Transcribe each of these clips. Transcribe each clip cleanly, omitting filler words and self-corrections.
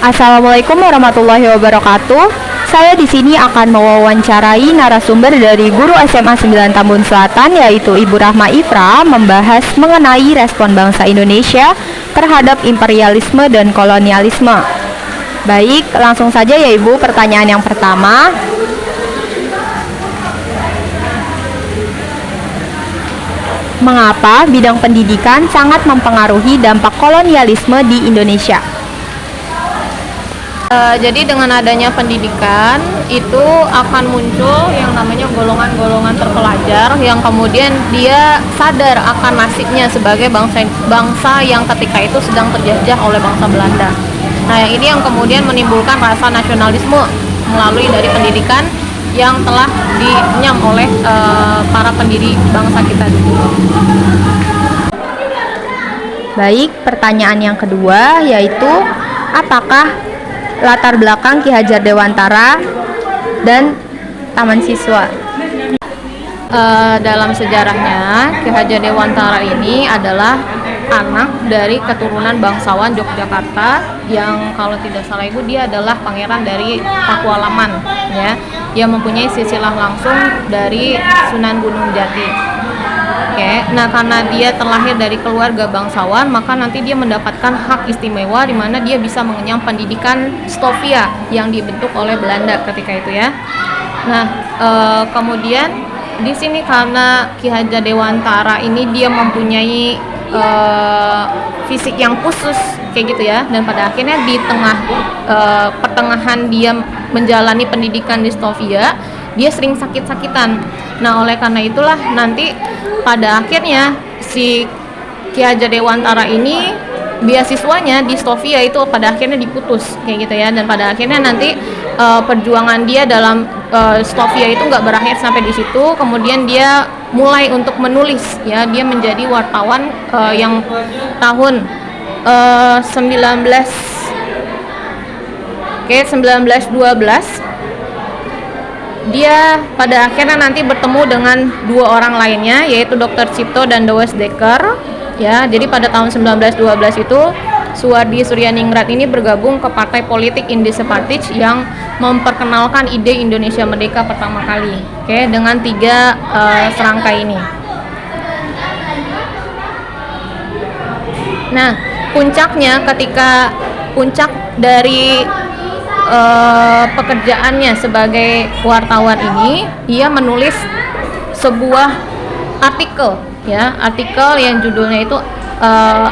Assalamualaikum warahmatullahi wabarakatuh. Saya di sini akan mewawancarai narasumber dari guru SMA 9 Tambun Selatan, yaitu Ibu Rahma Ifra, membahas mengenai respon bangsa Indonesia terhadap imperialisme dan kolonialisme. Baik, langsung saja ya Ibu, pertanyaan yang pertama. Mengapa bidang pendidikan sangat mempengaruhi dampak kolonialisme di Indonesia? Jadi dengan adanya pendidikan itu akan muncul yang namanya golongan-golongan terpelajar yang kemudian dia sadar akan nasibnya sebagai bangsa yang ketika itu sedang terjajah oleh bangsa Belanda. Nah, yang ini yang kemudian menimbulkan rasa nasionalisme melalui dari pendidikan yang telah dinyam oleh para pendiri bangsa kita dulu. Baik, pertanyaan yang kedua yaitu apakah latar belakang Ki Hajar Dewantara dan Taman Siswa? Dalam sejarahnya, Ki Hajar Dewantara ini adalah anak dari keturunan bangsawan Yogyakarta yang kalau tidak salah Ibu dia adalah pangeran dari Pakualaman, ya, yang mempunyai silsilah langsung dari Sunan Gunung Jati. Oke, nah karena dia terlahir dari keluarga bangsawan, maka nanti dia mendapatkan hak istimewa di mana dia bisa mengenyam pendidikan Stovia yang dibentuk oleh Belanda ketika itu ya. Nah, kemudian di sini karena Ki Hajar Dewantara ini dia mempunyai fisik yang khusus kayak gitu ya, dan pada akhirnya di tengah pertengahan dia menjalani pendidikan di Stovia, dia sering sakit-sakitan. Nah, oleh karena itulah nanti pada akhirnya si Ki Hajar Dewantara ini beasiswanya di Stovia itu pada akhirnya diputus kayak gitu ya, dan pada akhirnya nanti perjuangan dia dalam Stovia itu nggak berakhir sampai di situ. Kemudian dia mulai untuk menulis ya, dia menjadi wartawan yang tahun 1912 dia pada akhirnya nanti bertemu dengan dua orang lainnya, yaitu Dr. Cipto dan Dewes Dekker ya. Jadi pada tahun 1912 itu Suwardi Suryaningrat ini bergabung ke partai politik Independentis yang memperkenalkan ide Indonesia Merdeka pertama kali, oke, dengan tiga serangkai ini. Nah, puncak dari pekerjaannya sebagai wartawan ini, ia menulis sebuah artikel yang judulnya itu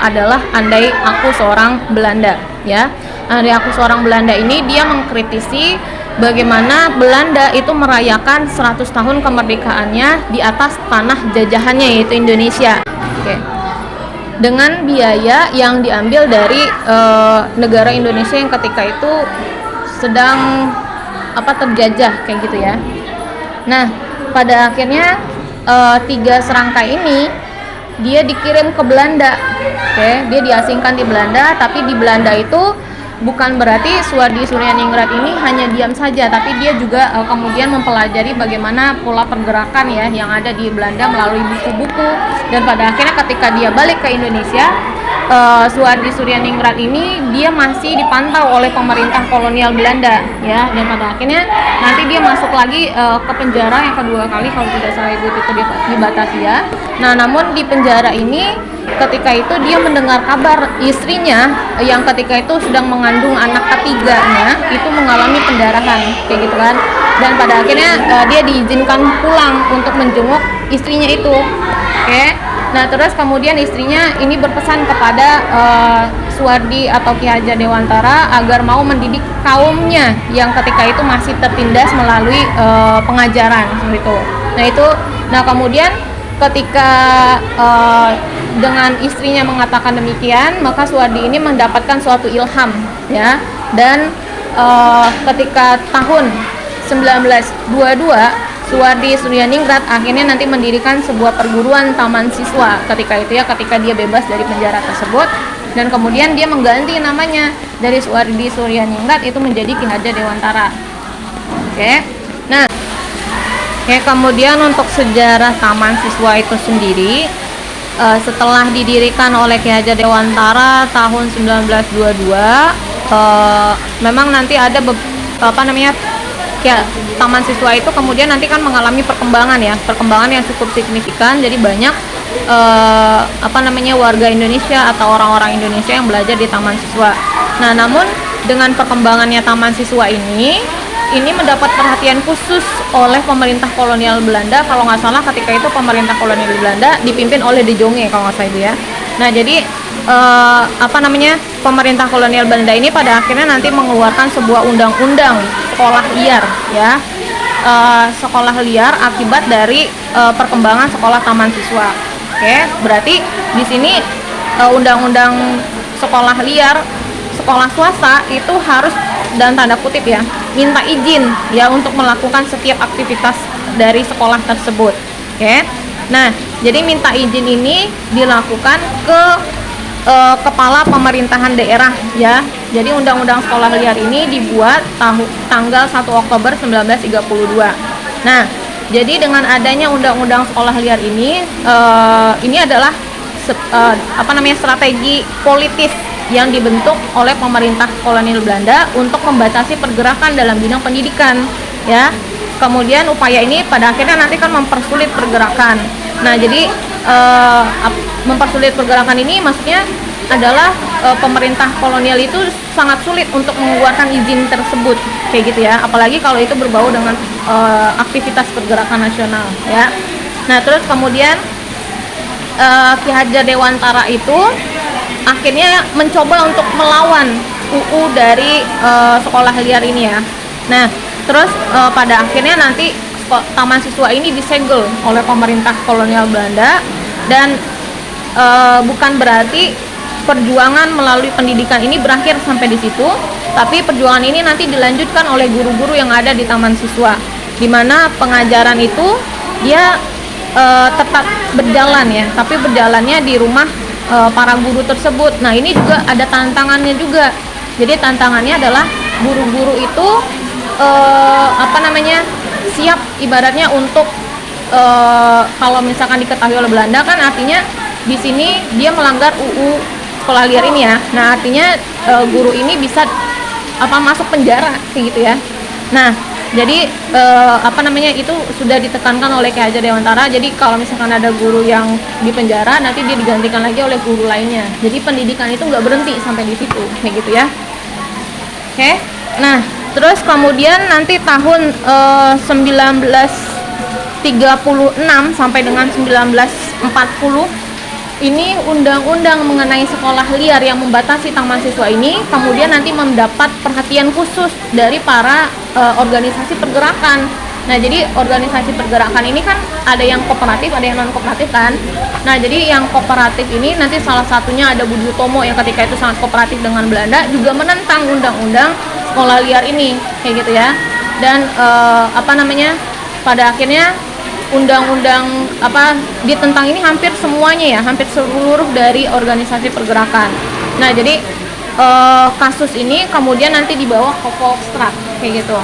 adalah Andai Aku Seorang Belanda ya. Andai Aku Seorang Belanda ini dia mengkritisi bagaimana Belanda itu merayakan 100 tahun kemerdekaannya di atas tanah jajahannya yaitu Indonesia. Oke. Dengan biaya yang diambil dari negara Indonesia yang ketika itu sedang terjajah kayak gitu ya. Nah, pada akhirnya tiga serangkai ini dia dikirim ke Belanda. Oke, dia diasingkan di Belanda, tapi di Belanda itu bukan berarti Suwardi Suryaningrat ini hanya diam saja, tapi dia juga kemudian mempelajari bagaimana pola pergerakan ya yang ada di Belanda melalui buku-buku, dan pada akhirnya ketika dia balik ke Indonesia, Suwardi Suryaningrat ini dia masih dipantau oleh pemerintah kolonial Belanda ya, dan pada akhirnya nanti dia masuk lagi ke penjara yang kedua kali kalau tidak salah Ibu itu di Batavia. Nah, namun di penjara ini ketika itu dia mendengar kabar istrinya yang ketika itu sedang mengandung anak ketiganya itu mengalami pendarahan kayak gitu kan, dan pada akhirnya dia diizinkan pulang untuk menjenguk istrinya itu. Oke. Nah, terus kemudian istrinya ini berpesan kepada Suwardi atau Ki Hajar Dewantara agar mau mendidik kaumnya yang ketika itu masih tertindas melalui pengajaran seperti itu. Nah kemudian ketika dengan istrinya mengatakan demikian, maka Suwardi ini mendapatkan suatu ilham ya, dan ketika tahun 1922 Suwardi Suryaningrat akhirnya nanti mendirikan sebuah perguruan Taman Siswa ketika itu ya, ketika dia bebas dari penjara tersebut, dan kemudian dia mengganti namanya dari Suwardi Suryaningrat itu menjadi Ki Hajar Dewantara. Oke. Nah, kemudian untuk sejarah Taman Siswa itu sendiri, setelah didirikan oleh Ki Hajar Dewantara tahun 1922, memang nanti ada ya, taman siswa itu kemudian nanti kan mengalami perkembangan yang cukup signifikan. Jadi banyak warga Indonesia atau orang-orang Indonesia yang belajar di taman siswa. Nah, namun dengan perkembangannya taman siswa ini mendapat perhatian khusus oleh pemerintah kolonial Belanda. Kalau nggak salah ketika itu pemerintah kolonial Belanda dipimpin oleh De Jonge kalau nggak salah itu ya. Nah, jadi pemerintah kolonial Belanda ini pada akhirnya nanti mengeluarkan sebuah undang-undang sekolah liar ya. Sekolah liar akibat dari perkembangan sekolah taman siswa. Oke, berarti di sini undang-undang sekolah liar, sekolah swasta itu harus dan tanda kutip ya, minta izin ya untuk melakukan setiap aktivitas dari sekolah tersebut. Oke. Nah, jadi minta izin ini dilakukan ke kepala pemerintahan daerah ya. Jadi undang-undang sekolah liar ini dibuat tanggal 1 Oktober 1932. Nah, jadi dengan adanya undang-undang sekolah liar ini adalah strategi politis yang dibentuk oleh pemerintah kolonial Belanda untuk membatasi pergerakan dalam bidang pendidikan ya. Kemudian upaya ini pada akhirnya nanti kan mempersulit pergerakan. Nah, jadi mempersulit pergerakan ini maksudnya adalah pemerintah kolonial itu sangat sulit untuk mengeluarkan izin tersebut kayak gitu ya, apalagi kalau itu berbau dengan aktivitas pergerakan nasional ya. Nah, terus kemudian Ki Hajar Dewantara itu akhirnya mencoba untuk melawan UU dari sekolah liar ini ya. Nah, terus pada akhirnya nanti taman siswa ini disegel oleh pemerintah kolonial Belanda dan bukan berarti perjuangan melalui pendidikan ini berakhir sampai di situ, tapi perjuangan ini nanti dilanjutkan oleh guru-guru yang ada di taman siswa, di mana pengajaran itu dia tetap berjalan ya, tapi berjalannya di rumah para guru tersebut. Nah, ini juga ada tantangannya juga. Jadi tantangannya adalah guru-guru itu siap ibaratnya untuk kalau misalkan diketahui oleh Belanda kan artinya di sini dia melanggar UU sekolah liar ini ya. Nah, artinya guru ini bisa masuk penjara kayak gitu ya. Nah, jadi itu sudah ditekankan oleh Ki Hajar Dewantara. Jadi kalau misalkan ada guru yang di penjara, nanti dia digantikan lagi oleh guru lainnya. Jadi pendidikan itu nggak berhenti sampai di situ kayak gitu ya. Oke. Nah, terus kemudian nanti tahun 1936 sampai dengan 1940 ini undang-undang mengenai sekolah liar yang membatasi taman siswa ini kemudian nanti mendapat perhatian khusus dari para organisasi pergerakan. Nah, jadi organisasi pergerakan ini kan ada yang kooperatif, ada yang non kooperatif kan. Nah, jadi yang kooperatif ini nanti salah satunya ada Budi Utomo yang ketika itu sangat kooperatif dengan Belanda juga menentang undang-undang sekolah liar ini kayak gitu ya. Dan pada akhirnya undang-undang ditentang ini hampir semuanya ya, hampir seluruh dari organisasi pergerakan. Nah, jadi kasus ini kemudian nanti dibawa ke Volksstraat kayak gitu.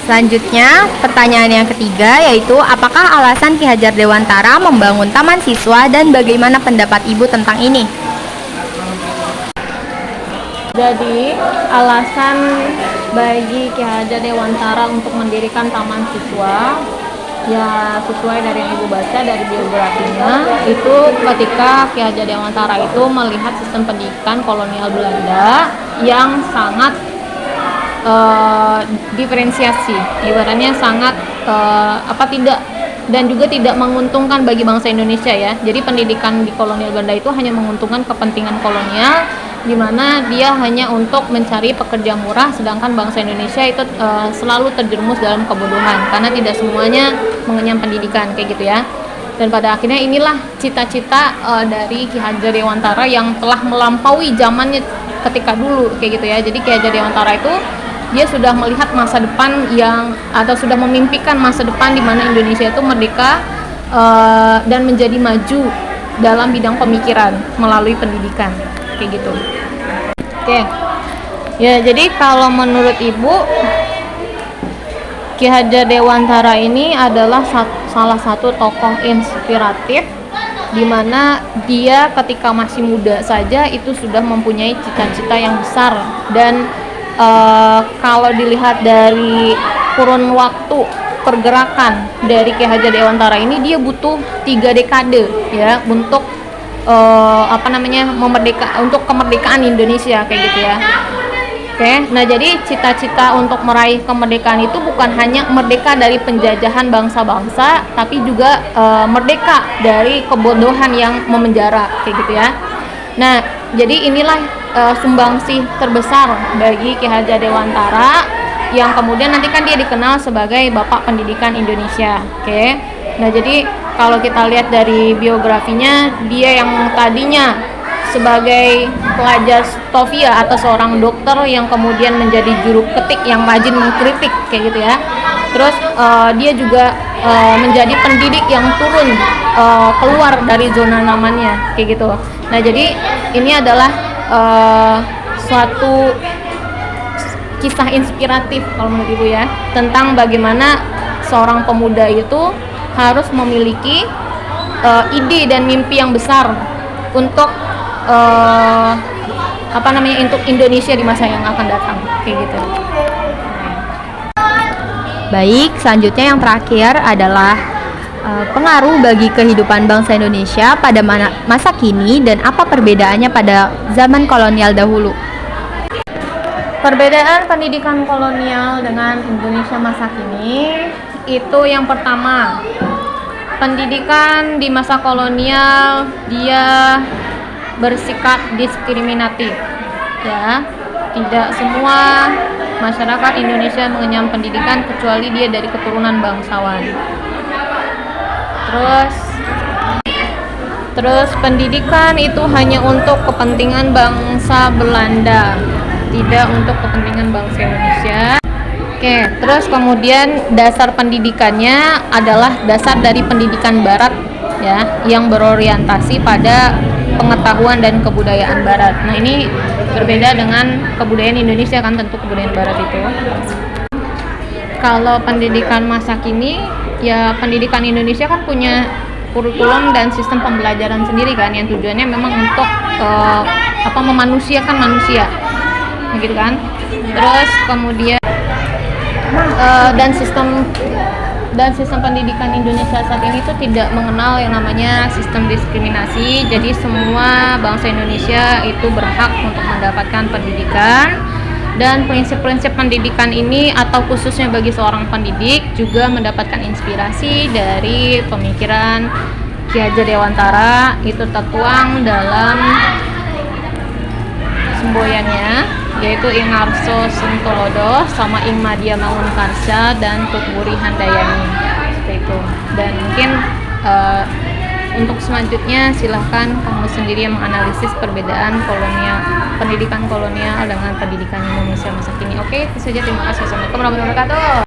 Selanjutnya, pertanyaan yang ketiga yaitu apakah alasan Ki Hajar Dewantara membangun taman siswa dan bagaimana pendapat Ibu tentang ini? Jadi, alasan bagi Ki Hajar Dewantara untuk mendirikan taman siswa ya sesuai dari yang Ibu baca dari biografinya, itu ketika Ki Hajar Dewantara itu melihat sistem pendidikan kolonial Belanda yang sangat diferensiasi, ibaratnya sangat tidak dan juga tidak menguntungkan bagi bangsa Indonesia ya. Jadi pendidikan di kolonial Belanda itu hanya menguntungkan kepentingan kolonial, di mana dia hanya untuk mencari pekerja murah, sedangkan bangsa Indonesia itu selalu terjerumus dalam kebodohan karena tidak semuanya mengenyam pendidikan kayak gitu ya. Dan pada akhirnya inilah cita-cita dari Ki Hajar Dewantara yang telah melampaui zamannya ketika dulu kayak gitu ya. Jadi Ki Hajar Dewantara itu dia sudah melihat masa depan atau sudah memimpikan masa depan di mana Indonesia itu merdeka dan menjadi maju dalam bidang pemikiran melalui pendidikan kayak gitu. Oke. Ya, jadi kalau menurut Ibu Ki Hajar Dewantara ini adalah salah satu tokoh inspiratif dimana dia ketika masih muda saja itu sudah mempunyai cita-cita yang besar. Dan kalau dilihat dari kurun waktu pergerakan dari Ki Hajar Dewantara ini, dia butuh 3 dekade ya untuk untuk kemerdekaan Indonesia kayak gitu ya. Oke, nah jadi cita-cita untuk meraih kemerdekaan itu bukan hanya merdeka dari penjajahan bangsa-bangsa, tapi juga merdeka dari kebodohan yang memenjara kayak gitu ya. Nah, jadi inilah sumbangsih terbesar bagi Ki Hajar Dewantara, yang kemudian nanti kan dia dikenal sebagai Bapak Pendidikan Indonesia. Oke, nah jadi kalau kita lihat dari biografinya, dia yang tadinya sebagai pelajar Stovia atau seorang dokter yang kemudian menjadi juru ketik yang rajin mengkritik kayak gitu ya. Terus dia juga menjadi pendidik yang turun keluar dari zona nyamannya kayak gitu. Nah jadi ini adalah suatu kisah inspiratif kalau menurut Ibu ya, tentang bagaimana seorang pemuda itu harus memiliki ide dan mimpi yang besar untuk untuk Indonesia di masa yang akan datang kayak gitu. Baik, selanjutnya yang terakhir adalah pengaruh bagi kehidupan bangsa Indonesia pada masa kini dan apa perbedaannya pada zaman kolonial dahulu. Perbedaan pendidikan kolonial dengan Indonesia masa kini itu yang pertama, pendidikan di masa kolonial dia bersikap diskriminatif ya. Tidak semua masyarakat Indonesia mengenyam pendidikan kecuali dia dari keturunan bangsawan. Terus pendidikan itu hanya untuk kepentingan bangsa Belanda, tidak untuk kepentingan bangsa Indonesia. Oke, terus kemudian dasar pendidikannya adalah dasar dari pendidikan barat ya, yang berorientasi pada pengetahuan dan kebudayaan barat. Nah, ini berbeda dengan kebudayaan Indonesia kan, tentu kebudayaan barat itu. Kalau pendidikan masa kini, ya pendidikan Indonesia kan punya kurikulum dan sistem pembelajaran sendiri kan, yang tujuannya memang untuk memanusiakan manusia, gitu kan. Terus kemudian dan sistem pendidikan Indonesia saat ini tuh tidak mengenal yang namanya sistem diskriminasi. Jadi semua bangsa Indonesia itu berhak untuk mendapatkan pendidikan, dan prinsip-prinsip pendidikan ini atau khususnya bagi seorang pendidik juga mendapatkan inspirasi dari pemikiran Ki Hajar Dewantara. Itu tertuang dalam semboyannya, yaitu Ing Arso Suntolodo sama Ing Madya Mangunkarsa dan Tutwuri Handayani, seperti itu. Dan mungkin untuk selanjutnya silahkan kamu sendiri yang menganalisis perbedaan pendidikan kolonial dengan pendidikan Indonesia masa kini. Oke, itu saja, terima kasih. Assalamualaikum warahmatullahi wabarakatuh.